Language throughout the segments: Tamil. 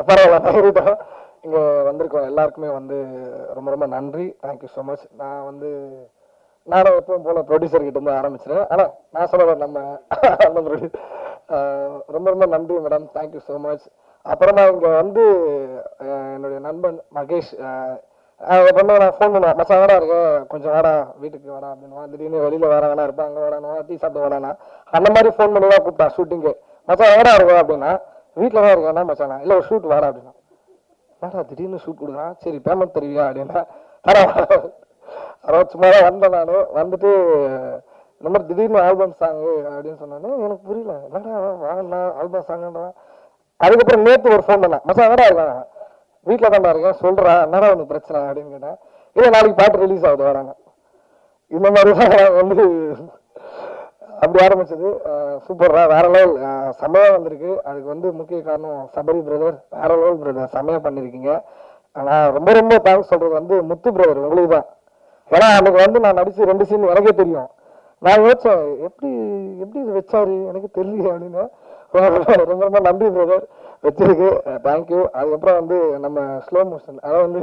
பரவாயில்ல. இங்கே வந்திருக்கோம் எல்லாருக்குமே வந்து ரொம்ப ரொம்ப நன்றி. Thank you so much. நானும் எப்பவும் போல ப்ரொடியூசர் கிட்ட இருந்து ஆரம்பிச்சிருவேன். ஆனால் நான் சொல்ல நம்ம ரொம்ப ரொம்ப நன்றி மேடம். Thank you so much. அப்புறமா இங்கே வந்து என்னுடைய நண்பன் மகேஷ் எப்பவுமே நான் ஃபோன் பண்ணுவேன், மச்சான் வேடா இருக்க, கொஞ்சம் வாடா வீட்டுக்கு வாடா அப்படின்னு. திடீர்னு வெளியில் வேற வேணா இருப்பேன், அங்கே வேணா டீ சாப்பிட்டு வேணா அந்த மாதிரி ஃபோன் பண்ணி தான் கூப்பிட்டான் ஷூட்டிங்கு. மச்சான் வேடா இருக்கா அப்படின்னா, வீட்டில் தான் இருக்கேன்னா மச்சானா இல்லை ஒரு ஷூட் வாடா அப்படின்னா. வேடா திடீர்னு ஷூட் கொடுக்குறான், சரி பேமெண்ட் தருவியா அப்படின்னா அதாவது சும்மா தான் வந்தேன். நான் வந்துட்டு இந்த மாதிரி திடீர்னு ஆல்பம் சாங்கு அப்படின்னு சொன்னானே எனக்கு புரியல, என்னடா வாங்கண்ணா ஆல்பம் சாங்குன்றான். அதுக்கப்புறம் நேற்று ஒரு ஃபோன் பண்ணேன், மச்சான் வேடா இருக்கான், வீட்டில் தாண்டா இருக்கேன் சொல்கிறா, என்னடா ஒன்று பிரச்சனை அப்படின்னு கேட்டேன். இல்லை நாளைக்கு பாட்டு ரிலீஸ் ஆகுது வராங்க. இந்த மாதிரி தான் வந்து அப்படி ஆரம்பிச்சது. சூப்பர்ரா, வேற லெவல் செம்மையாக வந்திருக்கு. அதுக்கு வந்து முக்கிய காரணம் சபரி பிரதர், வேற லெவல் பிரதர், செம்மையாக பண்ணியிருக்கீங்க. நான் ரொம்ப ரொம்ப தேங்க்ஸ் சொல்கிறது வந்து முத்து பிரதர் உங்களுக்கு தான். ஏன்னா அன்னைக்கு வந்து நான் நடிச்சு 2 சீன் எனக்கே தெரியும். நான் யோசிச்சேன் எப்படி எப்படி இது வச்சாரு எனக்கு தெரியல அப்படின்னு. ரொம்ப ரொம்ப நன்றி பிரதர், வச்சிருக்கு. தேங்க்யூ. அதுக்கப்புறம் வந்து நம்ம ஸ்லோ மோஷன், அதாவது வந்து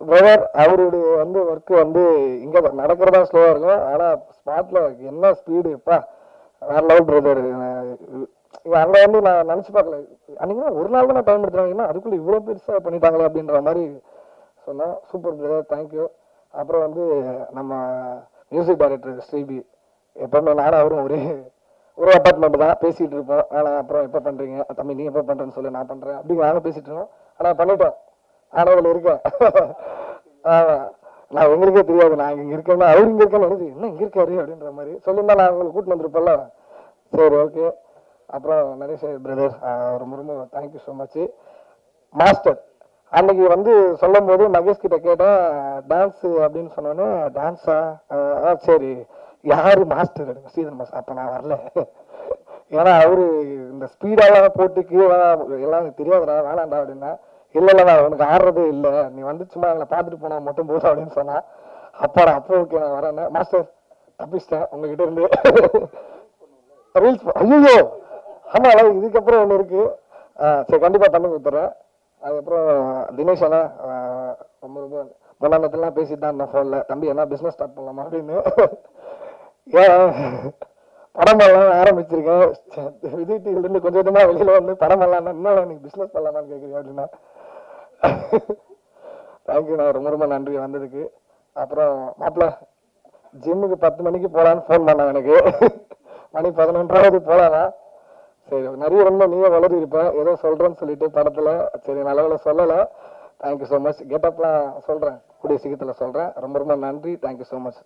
பிரதர் அவருடைய வந்து ஒர்க்கு வந்து இங்கே நடக்கிறதா ஸ்லோவாக இருக்கும், ஆனால் ஸ்பாட்டில் என்ன ஸ்பீடு எப்பா வேற லெவல் பிரதர். அங்கே வந்து நான் நினச்சி பார்க்கல, அன்றைக்கி ஒரு நாள் தான் நான் டைம் எடுத்துறாங்கன்னா அதுக்குள்ளே இவ்வளோ பெருசாக பண்ணிட்டாங்களே அப்படின்ற மாதிரி சொன்னேன். Super brother, thank you. அப்புறம் வந்து நம்ம மியூசிக் டைரக்டர் ஸ்ரீபி, எப்பவுமே நானும் அவரும் ஒரு அப்பார்ட்மெண்ட் தான் பேசிகிட்டு இருப்போம். ஆனால் அப்புறம் எப்போ பண்ணுறீங்க தம்பி, நீ எப்போ பண்ணுறேன்னு சொல்லி நான் பண்ணுறேன் அப்படி நானும் பேசிகிட்டு இருக்கோம். ஆனால் பண்ணிட்டோம், ஆனால் அதில் இருக்கேன். நான் உங்களுக்கே தெரியாது நான் இங்கே இருக்கேன்னா, அவர் இங்கே இருக்கேன்னு நினைச்சு என்ன இங்கே இருக்காரு அப்படின்ற மாதிரி சொல்லியிருந்தா நான் உங்களுக்கு கூட்டின்னு வந்திருப்பேன்ல. சரி ஓகே. அப்புறம் நரேஷ் பிரதர் ரொம்ப ரொம்ப தேங்க்யூ ஸோ மச். மாஸ்டர் அன்னைக்கு வந்து சொல்லும் போது மகேஷ் கிட்ட கேட்டேன் டான்ஸு அப்படின்னு சொன்னோன்னே, டான்ஸா சரி யாரு மாஸ்டர் ஸ்ரீதர் மாஸ்டர். அப்போ நான் வரல, ஏன்னா அவரு இந்த ஸ்பீடெல்லாம் போட்டு கீழே எல்லாம் எனக்கு தெரியாதுடா வேணாண்டா அப்படின்னா. இல்லை இல்லைடா உனக்கு ஆடுறதே இல்லை, நீ வந்து சும்மா எங்களை பார்த்துட்டு போனா மட்டும் போதும் அப்படின்னு சொன்னா. அப்பாடா அப்போ ஓகே நான் வரேன் மாஸ்டர், தப்பிச்சிட்டேன் உங்ககிட்ட இருந்து. ரீல்ஸ் ஐயோ ஆமா இதுக்கப்புறம் ஒன்று இருக்கு. சரி கண்டிப்பா பண்ணி கொடுத்துட்றேன். அதுக்கப்புறம் தினேஷ் அண்ணா ரொம்ப ரொம்ப முன்னாள் பேசிட்டு தான் இருந்தேன் ஃபோனில், தம்பி என்ன பிஸ்னஸ் ஸ்டார்ட் பண்ணலாமா அப்படின்னு. ஏன் படமெல்லாம் ஆரம்பிச்சிருக்கேன், விஜய் டிவிலேருந்து கொஞ்சம் கொஞ்சமாக வெளியில் வந்து படமெல்லாம் இன்னும் எனக்கு பிஸ்னஸ் பண்ணலாமான்னு கேட்குறீங்க அப்படின்னா. தேங்க்யூண்ணா, ரொம்ப ரொம்ப நன்றி வந்ததுக்கு. அப்புறம் மாப்பிள்ள ஜிம்முக்கு 10 மணிக்கு போகலான்னு ஃபோன் பண்ணேன் எனக்கு, மணி 11:30 போகலான்னா. சரி நிறைய ரொம்ப நீயே வளரி இருப்பேன் ஏதோ சொல்கிறேன்னு சொல்லிட்டு படத்தில், சரி நல்ல சொல்லலை. Thank you so much. கெட்டப்லாம் சொல்கிறேன், கூடிய சீக்கிரத்தில் சொல்கிறேன். ரொம்ப ரொம்ப நன்றி. Thank you so much.